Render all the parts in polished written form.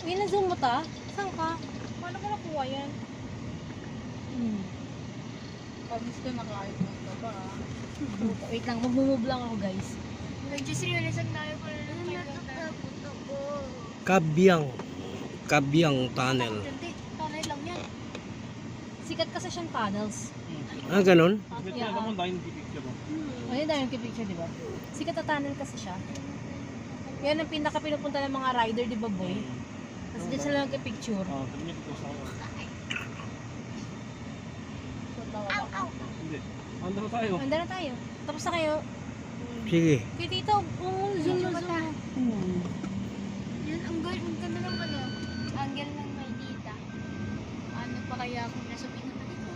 Uy, na-zoom mo ta? Saan ka? Paano ko nakuha yan? Pabis ka nakaayos ng baba. Wait lang, mag-move lang ako guys. Nag-just realize ang tayo pala ng Kabyang Tunnel. Hindi, tunnel lang yan. Sikat kasi siyang tunnels. Ah, ganun? Yeah. Ayun dahil yung picture, di ba? Sikat na tunnel kasi siya. Yan ang pinaka pinupunta ng mga rider, di ba boy? Tapos dyan sila nagka-picture. Ando na tayo. Handa na tayo. Tapos na kayo. Sige. Kaya dito, zoom na zoom. Yan, ang ganda ng ano, angle ng Maynita. Ano pa kaya kung nasa pinaka dito?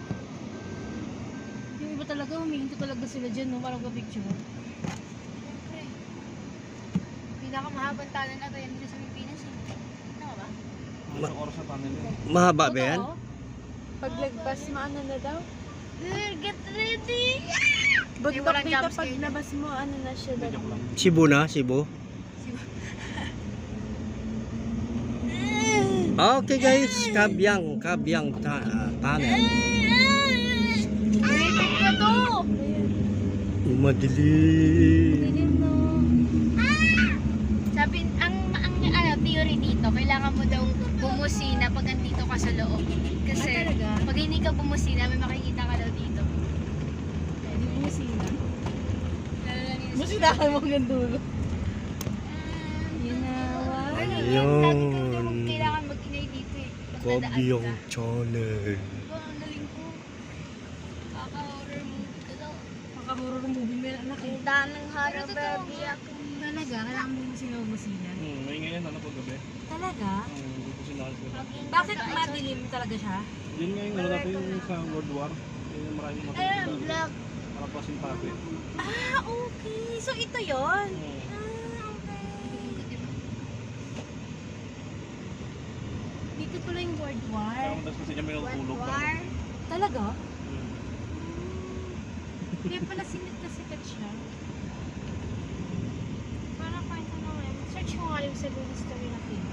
Yung iba talaga, humihinto talaga sila dyan, no? Parang picture. Siyempre. Pinakamahabang tunnel na to yan dito sa Pilipinas. Tama ba? Isang oras na tunnel yun. Mahaba ba yan? Paglagpas, maano na daw? Get ready! Bundok walang dito, jump pag scare. labas mo, ano na siya Hindi, daw. joke lang. Cebu na? Cebu? Okay guys, Kabyang Tunnel. Rated ka to! Madilim. Dilim, no? Sabi, ang ano, theory dito, kailangan mo daw bumusina pag andito ka sa loob. Kasi Ah, talaga? pag hindi ka bumusina, may makikita ka daw dito. Hindi mo sina. Lalalanin Musinahan mo hanggang dulo. Ginawa. Ayun. Kailangan mag-inay dito eh. Pag nadaan Kabyang ka. Tunnel. Diba, ang galing ko. Kaka-horror movie ka daw. Makamuro ng movie mo anak eh. Ang daming horror baby ako. Talaga? Kailangan mo sila musina. May ngayon, ano pag gabi? Talaga? Hindi ko sila sila. Bakit madilim talaga siya? Yun nga yung ano natin yung sa World War. Yung maraming Ayun, matulog. black. Para pa sintabi. Ah, okay. So ito yon. Dito pala yung World War. Kaya madalas kasi niya may natulog pa. War. Talaga? Kaya pala sikat na sikat siya. Parang kahit ano eh. Search ko nga yung sa Google Story na film.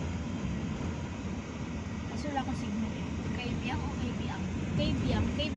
Kaso wala akong signal eh. Kay Biang o kay Biang? Kay Biang.